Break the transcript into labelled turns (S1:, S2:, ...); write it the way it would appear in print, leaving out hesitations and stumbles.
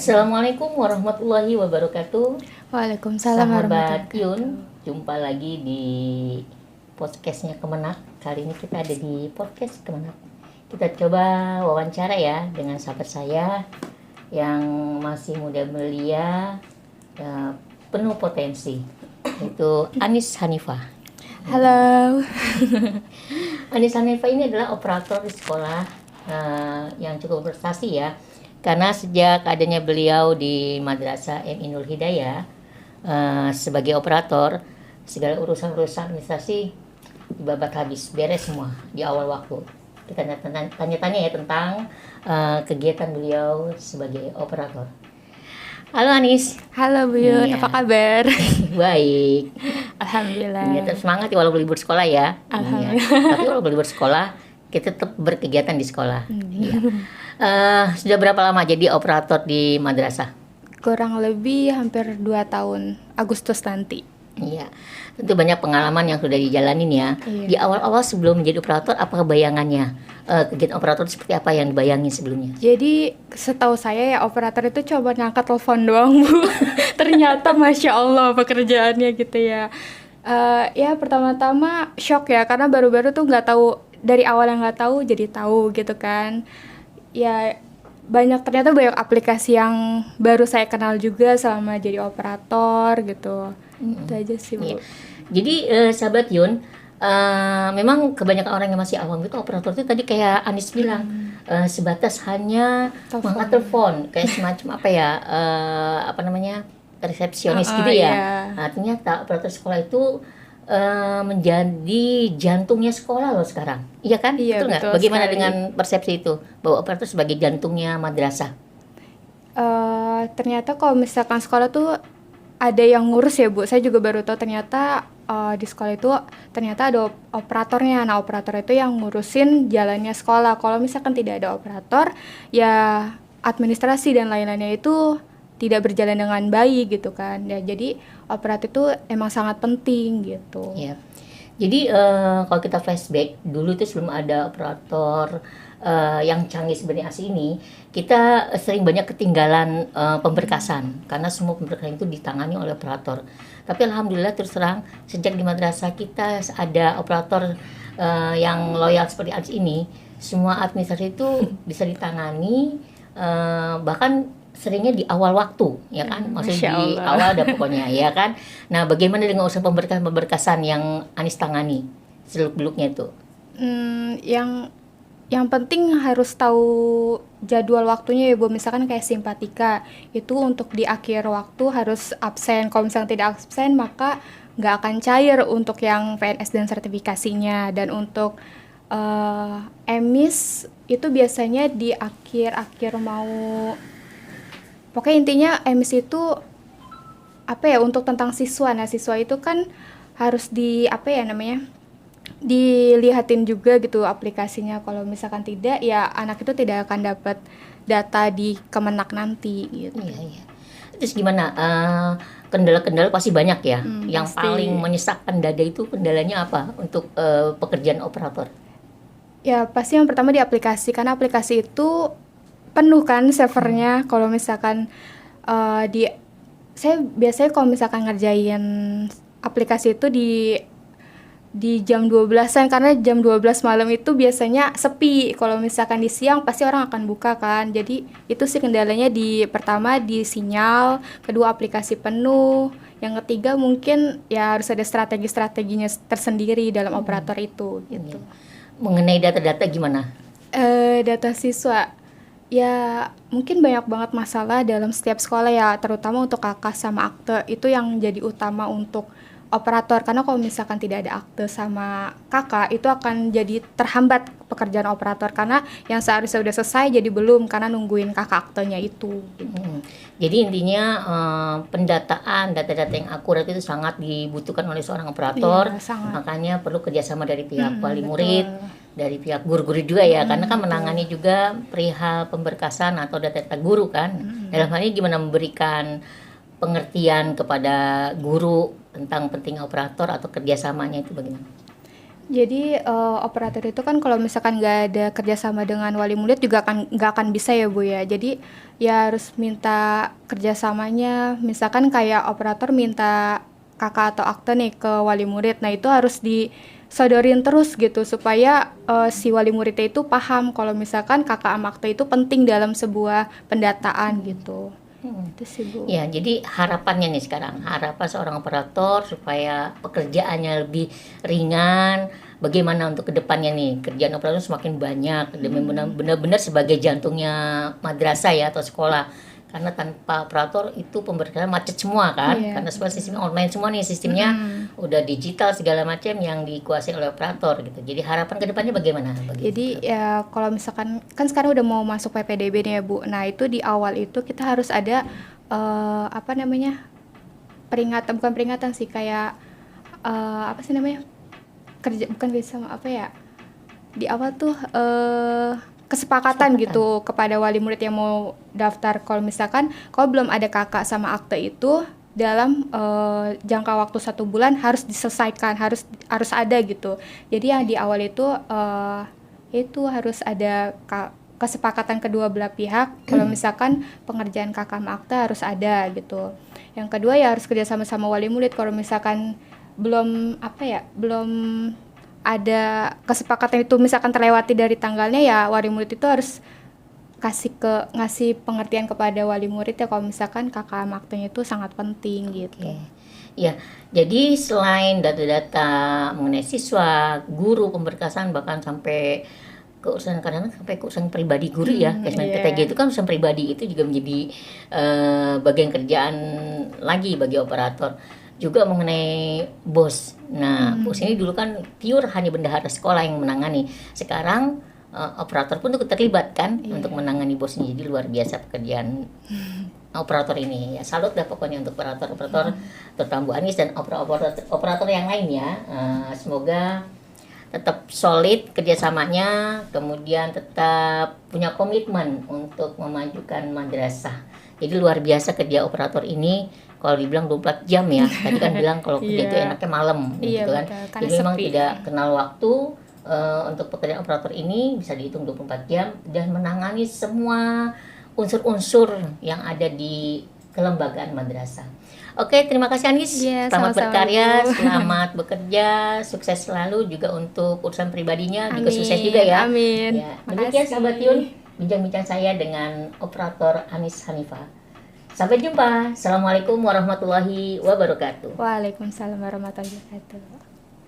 S1: Assalamualaikum warahmatullahi wabarakatuh.
S2: Waalaikumsalam
S1: Sahabat
S2: warahmatullahi
S1: Yun,
S2: wabarakatuh.
S1: jumpa lagi di podcastnya Kemenak. Kali ini kita ada di podcast Kemenak. Kita coba wawancara ya dengan sahabat saya yang masih muda belia, ya, penuh potensi, yaitu Anis Hanifah.
S2: Halo.
S1: Anis Hanifah ini adalah operator di sekolah yang cukup berprestasi ya. Karena sejak adanya beliau di Madrasah Inul Hidayah sebagai operator, segala urusan-urusan administrasi dibabat habis, beres semua di awal waktu. Kita tanya-tanya ya tentang kegiatan beliau sebagai operator. Halo Anis.
S2: Halo Bu Yun,
S1: Iya.
S2: apa kabar?
S1: Baik.
S2: Alhamdulillah.
S1: Ya, tetap semangat ya walaupun libur sekolah ya.
S2: Alhamdulillah.
S1: Iya. Tapi walaupun libur sekolah, kita tetap berkegiatan di sekolah. Iya. Sudah berapa lama jadi operator di madrasah?
S2: Kurang lebih hampir 2 tahun, Agustus nanti.
S1: Iya, tentu banyak pengalaman yang sudah dijalanin ya.
S2: Iya.
S1: Di awal-awal sebelum menjadi operator, apa bayangannya? Kegiatan operator seperti apa yang dibayangin sebelumnya?
S2: Jadi setahu saya ya operator itu coba ngangkat telepon doang Bu. Ternyata Masya Allah pekerjaannya gitu ya. Ya pertama-tama shock ya karena baru-baru tuh nggak tahu, dari awal yang nggak tahu jadi tahu gitu kan. Ya ternyata banyak aplikasi yang baru saya kenal juga selama jadi operator gitu. Itu aja sih Bu.
S1: Iya. Jadi sahabat Yun, memang kebanyakan orang yang masih awam itu operator itu tadi kayak Anis bilang sebatas hanya
S2: Telepon.
S1: mengangkat telepon, kayak semacam apa ya, apa namanya, resepsionis gitu ya.
S2: Iya.
S1: Nah, ternyata operator sekolah itu menjadi jantungnya sekolah loh sekarang. Iya kan?
S2: Iya,
S1: Betul nggak?
S2: betul
S1: Bagaimana
S2: sekali.
S1: dengan persepsi itu bahwa operator sebagai jantungnya madrasah?
S2: Ternyata kalau misalkan sekolah tuh ada yang ngurus ya Bu. Saya juga baru tahu ternyata di sekolah itu ternyata ada operatornya. Nah operator itu yang ngurusin jalannya sekolah. Kalau misalkan tidak ada operator, ya administrasi dan lain-lainnya itu tidak berjalan dengan baik gitu kan. Ya jadi operator itu emang sangat penting gitu.
S1: Ya. Jadi kalau kita flashback dulu itu sebelum ada operator yang canggih sebenarnya asli ini, kita sering banyak ketinggalan pemberkasan karena semua pemberkasan itu ditangani oleh operator. Tapi alhamdulillah terus terang sejak di madrasah kita ada operator yang loyal seperti Anis ini, semua administrasi itu bisa ditangani, bahkan seringnya di awal waktu ya kan, maksudnya
S2: Masya
S1: di
S2: Allah.
S1: awal ada pokoknya ya kan. Nah bagaimana dengan urusan pemberkasan yang Anis tangani seluk-beluknya itu?
S2: Yang penting harus tahu jadwal waktunya ya Bu. Misalkan kayak simpatika itu untuk di akhir waktu harus absen. Kalau misalkan tidak absen maka nggak akan cair untuk yang PNS dan sertifikasinya. Dan untuk emis itu biasanya di akhir-akhir mau, pokoknya intinya emis itu apa ya, untuk tentang siswa. Nah siswa itu kan harus di apa ya namanya, dilihatin juga gitu aplikasinya. Kalau misalkan tidak ya anak itu tidak akan dapat data di Kemenak nanti gitu.
S1: Iya, iya. Terus gimana? Kendala-kendala pasti banyak ya. Yang
S2: Pasti.
S1: paling menyesakkan dada itu kendalanya apa untuk pekerjaan operator?
S2: Ya pasti yang pertama di aplikasi, karena aplikasi itu penuh kan servernya. Kalau misalkan saya biasanya kalau misalkan ngerjain aplikasi itu di jam 12-an, karena jam 12 malam itu biasanya sepi. Kalau misalkan di siang pasti orang akan buka kan. Jadi itu sih kendalanya, di pertama di sinyal, kedua aplikasi penuh, yang ketiga mungkin ya harus ada strategi-strateginya tersendiri dalam operator itu gitu.
S1: Mengenai data-data gimana?
S2: Data siswa ya mungkin banyak banget masalah dalam setiap sekolah ya, terutama untuk KK sama akte itu yang jadi utama untuk operator. Karena kalau misalkan tidak ada akte sama KK itu akan jadi terhambat pekerjaan operator, karena yang seharusnya sudah selesai jadi belum karena nungguin KK aktenya itu.
S1: Jadi intinya pendataan data-data yang akurat itu sangat dibutuhkan oleh seorang operator.
S2: Iya, sangat.
S1: Makanya perlu kerjasama dari pihak wali
S2: betul.
S1: murid, dari pihak guru-guru juga ya, karena kan menangani juga perihal pemberkasan atau data-data guru kan. Dalam hal ini gimana memberikan pengertian kepada guru tentang pentingnya operator atau kerjasamanya itu bagaimana?
S2: Jadi operator itu kan kalau misalkan nggak ada kerjasama dengan wali murid juga nggak akan bisa ya Bu ya. Jadi ya harus minta kerjasamanya. Misalkan kayak operator minta kakak atau akte nih ke wali murid. Nah itu harus disodorin terus gitu supaya si wali muridnya itu paham kalau misalkan kakak sama akte itu penting dalam sebuah pendataan gitu. Itu sih Bu.
S1: Ya, jadi harapannya nih sekarang, harapan seorang operator supaya pekerjaannya lebih ringan, bagaimana untuk kedepannya nih, kerjaan operator semakin banyak, demi benar-benar sebagai jantungnya madrasah ya atau sekolah. Karena tanpa operator itu pemberdayaan macet semua kan,
S2: Iya,
S1: karena semua sistemnya online semua nih, sistemnya udah digital segala macam yang dikuasai oleh operator gitu. Jadi harapan kedepannya bagaimana?
S2: Jadi ya kalau misalkan kan sekarang udah mau masuk PPDB nih ya Bu. Nah itu di awal itu kita harus ada apa namanya bukan peringatan sih kayak apa sih namanya bukan kerja sama apa ya di awal tuh kesepakatan gitu kepada wali murid yang mau daftar kalau misalkan kalau belum ada kakak sama akte itu dalam jangka waktu 1 bulan harus diselesaikan harus ada gitu. Jadi yang di awal itu harus ada kesepakatan kedua belah pihak kalau misalkan pengerjaan kakak sama akte harus ada gitu. Yang kedua ya harus kerja sama wali murid kalau misalkan belum ada kesepakatan itu misalkan terlewati dari tanggalnya ya wali murid itu harus ngasih pengertian kepada wali murid ya kalau misalkan kakak sama aktenya itu sangat penting gitu.
S1: Ya, jadi selain data-data mengenai siswa, guru, pemberkasan bahkan sampai keurusan kadang sampai keurusan pribadi guru ya, PTG itu kan urusan pribadi itu juga menjadi bagian kerjaan lagi bagi operator. Juga mengenai bos. Nah, bos ini dulu kan pure hanya bendahara sekolah yang menangani. Sekarang operator pun ikut terlibat kan untuk menangani bos ini. Jadi luar biasa pekerjaan operator ini. Ya salut dah pokoknya untuk operator terutama Bu Anis dan operator yang lain ya. Semoga tetap solid kerjasamanya, kemudian tetap punya komitmen untuk memajukan madrasah. Jadi luar biasa kerja operator ini. Kalau dibilang 24 jam ya, tadi kan bilang kalau kerja itu enaknya malam gitu kan. Jadi memang tidak kenal waktu untuk pekerjaan operator ini bisa dihitung 24 jam dan menangani semua unsur-unsur yang ada di kelembagaan madrasah. Oke, terima kasih Anis. Selamat berkarya, selamat bekerja, sukses selalu juga untuk urusan pribadinya, juga sukses juga ya.
S2: Amin.
S1: Ya, demikian sahabat Yun, bincang-bincang saya dengan operator Anis Hanifah. Sampai jumpa. Assalamualaikum warahmatullahi wabarakatuh.
S2: Waalaikumsalam warahmatullahi wabarakatuh.